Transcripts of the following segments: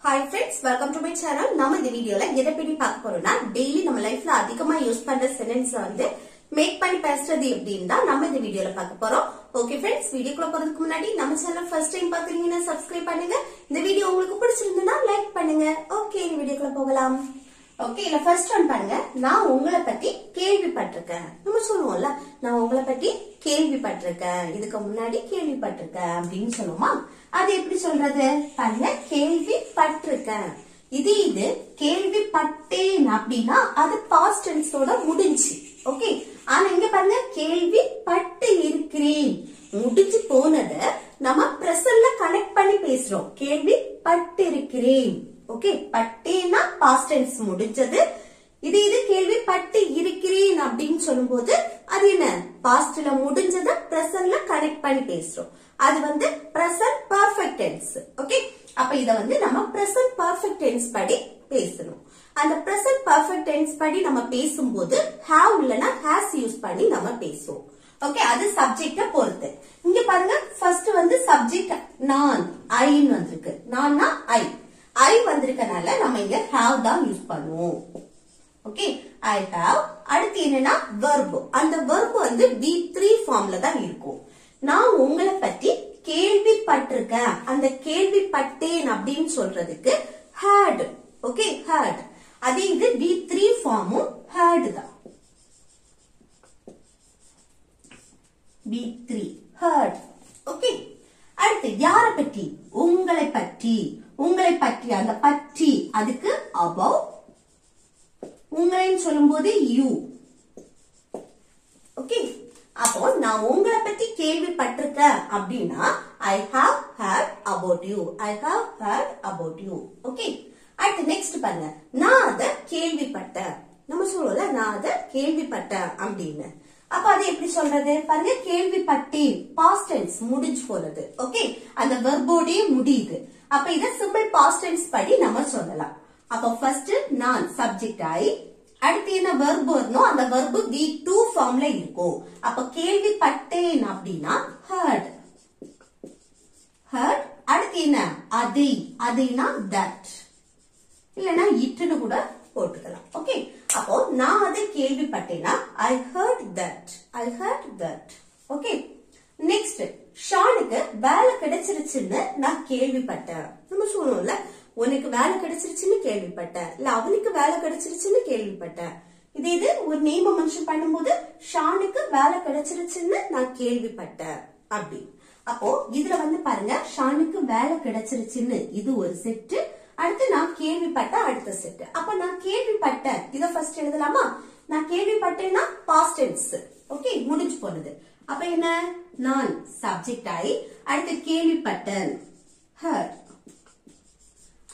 Hi friends, welcome to my channel. நம்ம இந்த வீடியோல எதை பத்தி பார்க்க போறோம்னா டெய்லி நம்ம லைஃப்ல அதிகமா யூஸ் பண்ற சென்டென்ஸ் வந்து மேக் பண்ணி பேசுறது எப்படின்னு தான் நம்ம இந்த வீடியோல பார்க்க போறோம். ஓகே ஃப்ரெண்ட்ஸ், வீடியோக்குள்ள போறதுக்கு முன்னாடி நம்ம சேனல் ஃபர்ஸ்ட் டைம் பாக்குறீங்கன்னா சப்ஸ்கிரைப் பண்ணுங்க. இந்த வீடியோ உங்களுக்கு பிடிச்சிருந்தா லைக் பண்ணுங்க. ஓகே, இந்த வீடியோக்குள்ள போகலாம். ஓகே, இல்ல ஃபர்ஸ்ட் ஒன் பாருங்க. நான் உங்களை பத்தி கேள்விப்பட்டிருக்கேன். நம்ம சொல்லுவோம்ல, நான் உங்களை பத்தி கேள்விப்பட்டிருக்கேன், இதுக்கு முன்னாடி கேள்விப்பட்டிருக்கேன் அப்படின்னு சொல்லுவோமா? அது எப்படி சொல்றது பாருங்க. கேள்விப்பட்டிருக்கேன். இது கேள்விப்பட்டேன் அப்படின்னா அது பாஸ்ட் டென்ஸோட முடிஞ்சு. ஓகே, ஆனா இங்க பாருங்க, கேள்விப்பட்டு இருக்கிறேன் முடிஞ்சு போனத நம்ம பிரசன்ட்ல கனெக்ட் பண்ணி பேசுறோம். கேள்விப்பட்டு இருக்கிறேன். ஓகே, பட்டேன்னா பாஸ்ட் டென்ஸ் முடிஞ்சது. இது கேள்விப்பட்டு இருக்கிறேன் அப்படின்னு சொல்லும்போது அது என்ன, பாஸ்ட்ல முடிஞ்சத பிரசன்ட்ல கனெக்ட் பண்ணி பேசுறோம். அது வந்து பிரசன்ட் பர்ஃபெக்ட் டென்ஸ். ஓகே, அப்ப இத வந்து நம்ம பிரசன்ட் பர்ஃபெக்ட் டென்ஸ் படி பேசணும். அந்த பிரசன்ட் பர்ஃபெக்ட் டென்ஸ் படி நம்ம பேசும்போது have இல்லனா has யூஸ் பண்ணி நம்ம பேசுவோம். ஓகே, அது சப்ஜெக்ட பொறுத்து. இங்க பாருங்க, ஃபர்ஸ்ட் வந்து சப்ஜெக்ட் நான், ஐன்னு வந்திருக்கு. நான்னா ஐ வந்திருக்கனால நம்ம இங்க have தான் யூஸ் பண்ணுவோம். Okay, I have. அடுத்து என்னன்னா verb. அந்த verb வந்து V3 ஃபார்ம்ல தான் இருக்கும். நான் உங்களை பத்தி கேள்விப்பட்டிருக்கேன், அந்த கேள்விப்பட்டேன் அப்படின்னு சொல்றதுக்கு had. Okay, had. அதே இது V3 ஃபார்மும் had தான். V3 had. ஓகே, அடுத்து யார பத்தி, உங்களை பற்றி. உங்களை பற்றி, அந்த பற்றி அதுக்கு about. உங்களைன்னு சொல்லும் போது you. ஓகே, அப்போ நான் உங்களை பத்தி கேள்விப்பட்டிருக்கேன் அப்படின்னா I have heard about you. I have heard about you. Okay, அடுத்து நெக்ஸ்ட் பாருங்க. நான் அத கேள்விப்பட்டேன். நம்ம சொல்லுவோம்ல, நான் அத கேள்விப்பட்டேன் அப்படின்னு. அப்ப அது எப்படி சொல்றது பாருங்க. கேள்விப்பட்டேன் பாஸ்ட் டென்ஸ் முடிஞ்சு போறது. ஓகே, அந்த வெர்போடே முடியுது. அப்ப இத சிம்பிள் பாஸ்ட் டென்ஸ் படி நம்ம சொல்லலாம். அப்ப ஃபர்ஸ்ட் நான் சப்ஜெக்ட் ஆயி, அடுத்து என்ன வெர்ப் வரணும், அந்த வெர்ப் V2 ஃபார்ம்ல இருக்கும். அப்ப கேள்விப்பட்டேன் அப்படின்னா heard. heard. அடுத்து என்ன, அதைனா that, இல்லனா இட்னு கூட போட்டுக்கலாம். ஓகே, அப்போ நான் அதை கேள்விப்பட்டேனா I heard that. I heard that. Okay, next ஷானுக்கு வேலை கிடைச்சிருச்சுன்னு நான் கேள்விப்பட்டேன். நம்ம சொல்லுவோம்ல, உனக்கு வேலை கிடைச்சிருச்சுன்னு கேள்விப்பட்டேன், இல்ல அவனுக்கு வேலை கிடைச்சிருச்சுன்னு கேள்விப்பட்டேன். இது ஒரு நேம மென்ஷன் பண்ணும்போது ஷானுக்கு வேலை கிடைச்சிருச்சுன்னு நான் கேள்விப்பட்டேன் அப்படி. அப்போ இதுல வந்து பாருங்க, ஷானுக்கு வேலை கிடைச்சிருச்சுன்னு இது ஒரு செட், அடுத்து நான் கேள்விப்பட்ட அடுத்த செட். அப்ப நான் கேள்விப்பட்டேன் இத ஃபர்ஸ்ட் எழுதலாமா? நான் கேள்விப்பட்டேன்னா பாஸ்ட் டென்ஸ். ஓகே, முடிஞ்சு போனது. அப்ப என்ன, நான் சப்ஜெக்ட் ஆயி, அடுத்து கேள்விப்பட்டேன் heard.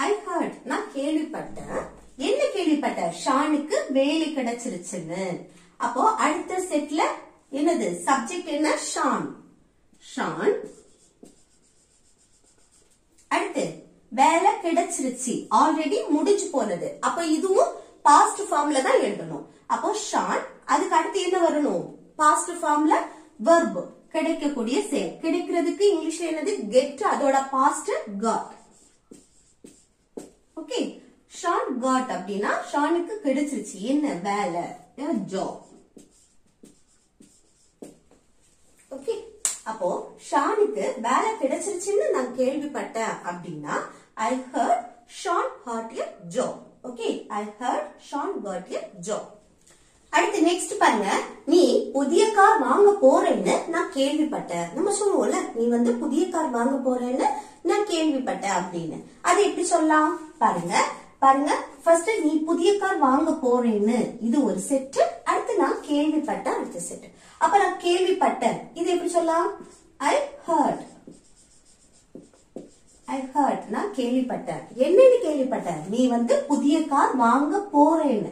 I heard. நான் கேள்விப்பட்டேன். என்ன கேள்விப்பட்டேன்? ஷானுக்கு வேலை கிடைச்சிருச்சுன்னு. அப்போ அடுத்த செட்ல என்னது, சப்ஜெக்ட் என்ன, ஷான். ஷான். அடுத்து வேலை கிடைச்சிருச்சு, ஆல்ரெடி முடிஞ்சு போனது. அப்ப இதுவும் பாஸ்ட் ஃபார்ம்ல தான் எழுதணும். அப்போ ஷான். அதுக்கு அடுத்து என்ன வரணும், பாஸ்ட் ஃபார்ம்ல verb. கிடைக்கக்கூடிய செயல். கிடைக்கிறதுக்கு இங்கிலீஷ்ல என்னது, கெட். அதோட past got. Okay, Shaan got அப்படின்னா ஷானுக்கு கிடைச்சிருச்சு என்ன, வேலை, ஜாப். ஓகே, அப்போ ஷானுக்கு வேலை கிடைச்சிருச்சுன்னு நான் கேள்விப்பட்டேன் அப்படின்னா I heard Sean got a job. Okay, I heard Sean got a job. அடுத்து நெக்ஸ்ட் பாருங்க. நீ புதிய கார் வாங்க போறேன்னு நான் கேள்விப்பட்டேன். நம்ம சொல்லுவோம்ல, நீ வந்து புதிய கார் வாங்க போறேன்னு நான் கேள்விப்பட்டேன் அப்படின்னு. அது எப்படி சொல்லலாம் பாருங்க. ஃபர்ஸ்ட் நீ புதிய கார் வாங்க போறேன்னு இது ஒரு செட், அடுத்து நான் கேள்விப்பட்டேன் அடுத்த செட். அப்ப நான் கேள்விப்பட்டேன் இது எப்படி சொல்லலாம், I heard. I heard. நான் கேள்விப்பட்டேன். என்னன்னு கேள்விப்பட்டேன், நீ வந்து புதிய கார் வாங்க போறேன்னு.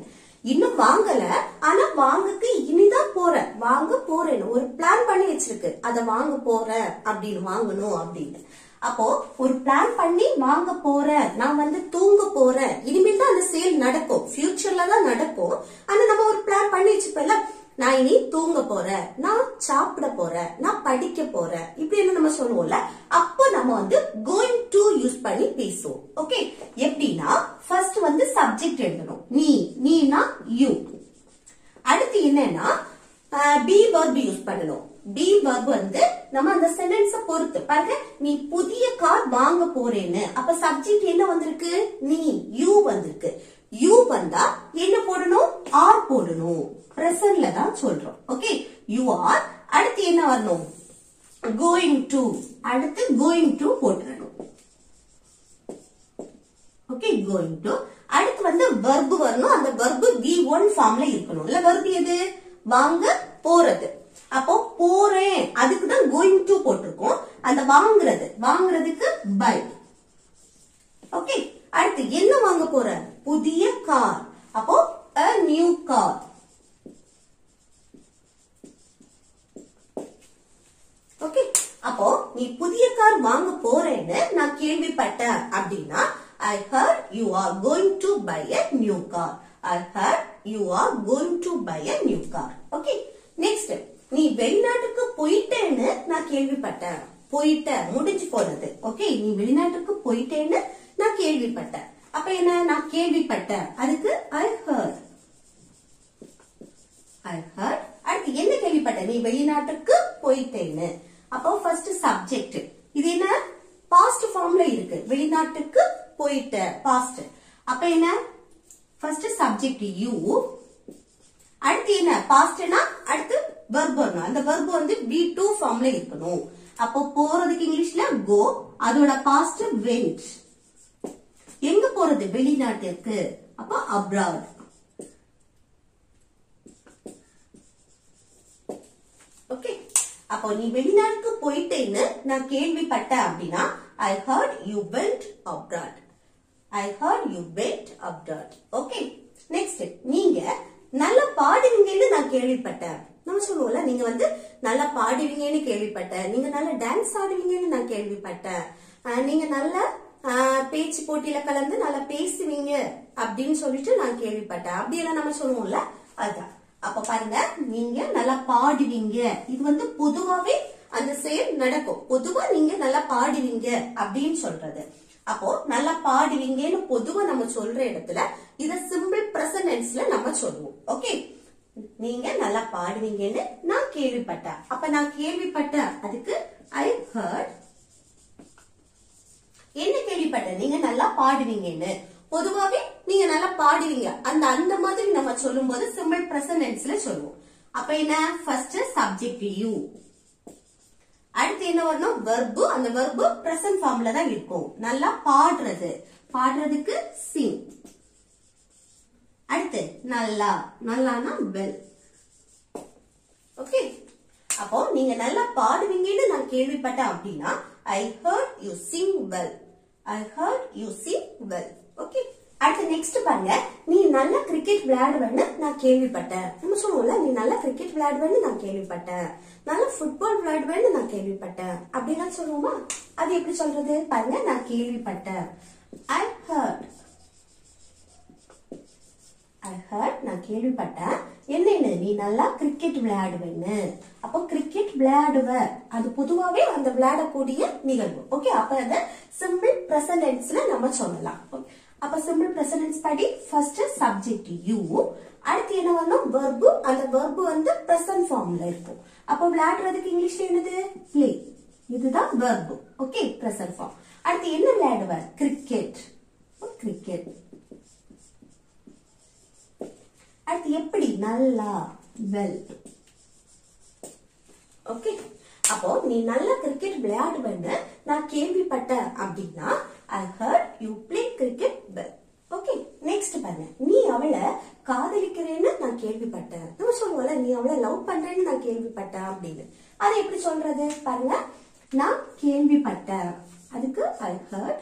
இன்னும் வாங்கல, ஆனா வாங்கக்கு இனிதான் போறேன், வாங்க போறேன்னு ஒரு பிளான் பண்ணி வச்சிருக்கு. அத வாங்க போறேன் அப்படின்னு, வாங்கணும் அப்படின்னு. அப்போ ஒரு பிளான் பண்ணி வாங்க போறேன், நான் வந்து தூங்க போறேன். இனிமேல் தான் அந்த சேல் நடக்கும், ஃபியூச்சர்ல தான் நடக்கும். ஆனா நம்ம ஒரு பிளான் பண்ணி வச்சுப்போம்ல, நான் இனி தூங்க போறேன், நான் சாப்பிட போறேன், நான் படிக்க போறேன், இப்படி நம்ம சொல்லுவோம்ல. அப்போ நம்ம வந்து going to யூஸ் பண்ணி பேசுவோம். ஓகே, எப்ப சப்ஜெக்ட் எழுதணும். நீனா யூ. அடுத்து என்னன்னா பி verb யூஸ் பண்ணணும். பி verb வந்து நம்ம அந்த சென்டென்ஸ பொறுத்து பாருங்க. நீ புதிய கார் வாங்க போறேன்னு, அப்ப சப்ஜெக்ட் என்ன வந்திருக்கு? நீ, யூ வந்திருக்கு. யூ வந்தா என்ன போடணும்? ஆர் போடணும். பிரசன்ட்ல தான் சொல்றோம். Okay, you are. அடுத்து என்ன வரணும்? Going to. அடுத்து கோயிங் டு போட்டுறணும். Okay, going to. அடுத்து வந்து verb வரணும். அந்த verb V1 ஃபார்ம்ல இருக்கணும். இல்ல verb எது? வாங்க போறது. அப்போ போறேன், அதுக்கு தான் கோயிங் டு போட்டிருக்கோம். அந்த வாங்குறதுக்கு பை. ஓகே, அடுத்து என்ன வாங்க போற? புதிய கார். அப்போ a new car. ஓகே, அப்போ நீ புதிய கார் வாங்க போறேன்னு நான் கேள்விப்பட்டேன் அப்படின்னா I heard you are going to buy a new car. I heard you are going to buy a new car. Okay, next, நீ வெளிநாட்டுக்கு போயிட்டேன்னு நான் கேள்விப்பட்டேன். போயிட்ட முடிஞ்சு போறது. ஓகே, நீ வெளிநாட்டுக்கு போயிட்டேன்னு நான் கேள்விப்பட்டேன். அப்ப என்ன? நான் கேள்விப்பட்டேன், அதுக்கு I heard. I heard. அடுத்து என்ன கேள்விப்பட்ட? நீ வெளிநாட்டுக்கு போயிட்டேன்னு. அப்போ ஃபர்ஸ்ட் சப்ஜெக்ட். இது என்ன? பாஸ்ட் ஃபார்ம்ல இருக்கு. வெளிநாட்டுக்கு போயிட்ட பாஸ்ட். அப்ப என்ன? First subject you. அடுத்து என்ன? பாஸ்ட்னா அடுத்து verb வரணும். அந்த verb வந்து V2 ஃபார்ம்ல இருக்கணும். அப்போ போறதுக்கு இங்கிலீஷ்ல go, அதோட பாஸ்ட் went. எங்க போறது? வெளிநாட்டுக்கு. அப்போ abroad. ஓகே, அப்போ நீ வெளிநாட்டுக்கு போயிட்டேன்னு நான் கேள்விப்பட்டேன் அப்படின்னா I heard you went abroad. I heard you went abroad. Okay, next, நீங்க நல்லா பாடுவீங்கன்னு நான் கேள்விப்பட்டேன். நம்ம சொல்லுவோம்ல, நீங்க வந்து நல்லா பாடுவீங்கன்னு கேள்விப்பட்டேன், நீங்க நல்லா டான்ஸ் ஆடுவீங்கன்னு நான் கேள்விப்பட்டேன், நீங்க நல்லா பேச்சு போட்டியில கலந்து நல்லா பேசுவீங்க அப்படின்னு சொல்லிட்டு நான் கேள்விப்பட்டேன். அப்படியெல்லாம் நம்ம சொல்லுவோம்ல, அதுதான். அப்ப பாருங்க, நீங்க நல்லா பாடுவீங்க, இது வந்து பொதுவாவே அந்த செயல் நடக்கும். பொதுவா நீங்க நல்லா பாடுவீங்க அப்படின்னு சொல்றது. அப்போ நல்லா பாடுவீங்கன்னு பொதுவா நம்ம சொல்ற இடத்துல இத சிம்பிள் பிரசன்ட் டென்ஸ்ல நம்ம சொல்லுவோம். ஓகே, நீங்க நல்லா பாடுவீங்கன்னு நான் கேள்விப்பட்டேன். அப்ப நான் கேள்விப்பட்டேன், அதுக்கு I heard. என்ன கேள்விப்பட்டேன்? நீங்க நல்லா பாடுவீங்கன்னு. பொதுவாவே நீங்க நல்லா பாடுவீங்க, அந்த மாதிரி நம்ம சொல்லும் போது சிம்பிள் பிரசன்ட் டென்ஸ்ல சொல்லுவோம். அப்ப என்ன? First subject you. அடுத்து என்ன வரணும்? verb. அந்த verb பிரசன்ட் ஃபார்ம்ல தான் இருக்கும். நல்லா பாடுறது. பாடுறதுக்கு sing. அடுத்து நல்லா. நல்லானா well. ஓகே, அப்போ நீங்க நல்லா பாடுவீங்கன்னு நான் கேள்விப்பட்டேன் அப்படின்னா I heard you sing well. I heard you sing well. Okay, அடுத்து நெக்ஸ்ட் பாருங்க. நீ நல்லா கிரிக்கெட் விளையாடுவேன்னு நான் கேள்விப்பட்டேன். நம்ம சொல்லுவோம்ல, நீ நல்லா கிரிக்கெட் விளையாடுவேன்னு நான் கேள்விப்பட்டேன், நல்லா ஃபுட்பால் விளையாடுவேன்னு நான் கேள்விப்பட்டேன் அப்படின்னா சொல்லுவோமா? அது எப்படி சொல்றது? பாருங்க, நான் கேள்விப்பட்டேன். I heard. I heard, நான் கேள்விப்பட்டேன். என்னன்னு? நீ நல்லா கிரிக்கெட் விளையாடுவேன்னு. அப்போ கிரிக்கெட் விளையாடுவ, அது பொதுவாவே அந்த விளையாடக்கூடிய நிகழ்வு. ஓகே, அப்ப அத சிம்பிள் பிரசன்ட் டென்ஸ்ல நம்ம சொல்லலாம். அப்ப சிம்பிள் பிரசன்ட் டென்ஸ் படி ஃபர்ஸ்ட் சப்ஜெக்ட் யூ. அடுத்து என்ன வரணும்? verb. அந்த verb வந்து பிரசன்ட் ஃபார்ம்ல இருக்கும். அப்ப விளையாடுறதுக்கு இங்கிலீஷ்ல என்னது? play. இதுதான் verb. Okay, present form. அடுத்து என்ன விளையாடுவ? கிரிக்கெட். கிரிக்கெட். அடுத்து எப்படி? நல்லா, well. ஓகே, அப்போ நீ நல்லா கிரிக்கெட் விளையாடுவேன்னு நான் கேள்விப்பட்டேன் அப்படின்னா I heard you play cricket well. Okay, next பாருங்க. நீ அவளை காதலிக்கிறேன்னு நான் கேள்விப்பட்டேன். நம்ம சொல்லுவோம்ல, நீ அவளை லவ் பண்றேன்னு நான் கேள்விப்பட்டேன் அப்படின்னு. அதை எப்படி சொல்றது? பாருங்க, நான் கேள்விப்பட்டேன், அதுக்கு I heard.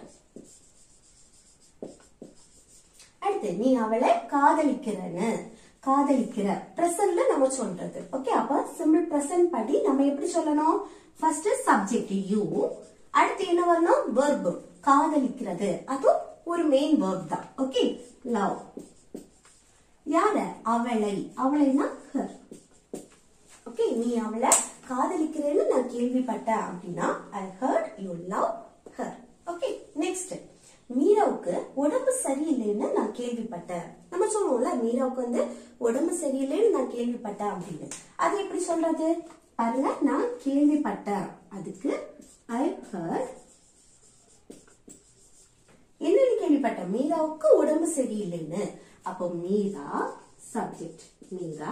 அடுத்து நீ அவளை காதலிக்கிறேன்னு. காதலிக்கிற பிரசன்ட்ல நம்ம சொல்றது. ஓகே, அப்ப சிம்பிள் பிரசன்ட் படி நம்ம எப்படி சொல்லணும்? First subject you. அடுத்து என்ன வரணும்? verb. காதலிக்கிறது, அது ஒரு மெயின் verb தான். Okay, love. யார? அவளை. அவளைனா her. ஓகே, நீ அவளை காதலிக்கிறேன்னு நான் கேள்விப்பட்டேன் அப்படின்னா I heard you love her. Okay, next மீராவுக்கு உடம்பு சரியில்லைன்னு நான் கேள்விப்பட்டேன். நம்ம சொல்லுவோம்ல மீராவுக்கு வந்து உடம்பு சரியில்லைன்னு நான் கேள்விப்பட்டேன் அப்படின்னு. அது எப்படி சொல்றது? பாருங்க, நான் கேள்விப்பட்டேன். அதுக்கு I heard. என்னன்னு கேள்விப்பட்டேன்? மீராவுக்கு உடம்பு சரியில்லைன்னு. அப்போ மீரா சப்ஜெக்ட், மீரா.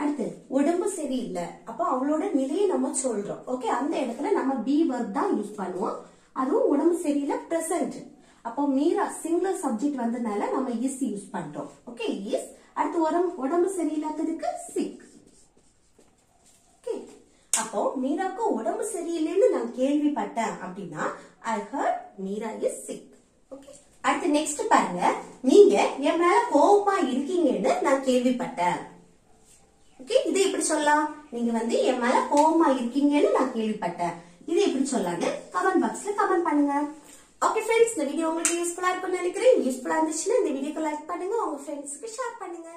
அடுத்து உடம்பு சரியில்லை, அப்போ அவளோட நிலையை நம்ம சொல்றோம். ஓகே, அந்த இடத்துல நம்ம பி வர்ப் தான் யூஸ் பண்ணுவோம். அதுவும் உடம்பு சரியில்லை பிரசன்ட். அப்போ மீரா சிங்குலர் சப்ஜெக்ட் வந்ததுனால நம்ம இஸ் யூஸ் பண்றோம். Okay, is. அடுத்து உடம்பு சரியில்லாததுக்கு சிக். ஓகே, அப்போ மீராவுக்கு உடம்பு சரியில்லைன்னு நான் கேள்விப்பட்டேன் அப்படின்னா I heard Meera is sick. Okay, அடுத்து நெக்ஸ்ட் பாருங்க, நீங்க என் மேல கோவமா இருக்கீங்கன்னு நான் கேள்விப்பட்டேன். ஓகே, இது எப்படி சொல்லலாம்? நீங்க வந்து என் மேல கோவமா இருக்கீங்கன்னு நான் கேள்விப்பட்டேன். இது எப்படி சொல்லலாம்னு கமெண்ட் பாக்ஸ்ல கமெண்ட் பண்ணுங்க. ஓகே ஃப்ரெண்ட்ஸ், இந்த வீடியோ உங்களுக்கு யூஸ்ஃபுல்லா இருக்கும்னு நினைக்கிறேன். யூஸ்ஃபுல்லா இருந்துச்சுன்னா இந்த வீடியோக்கு லைக் பண்ணுங்க, உங்க ஃப்ரெண்ட்ஸ்க்கு ஷேர் பண்ணுங்க.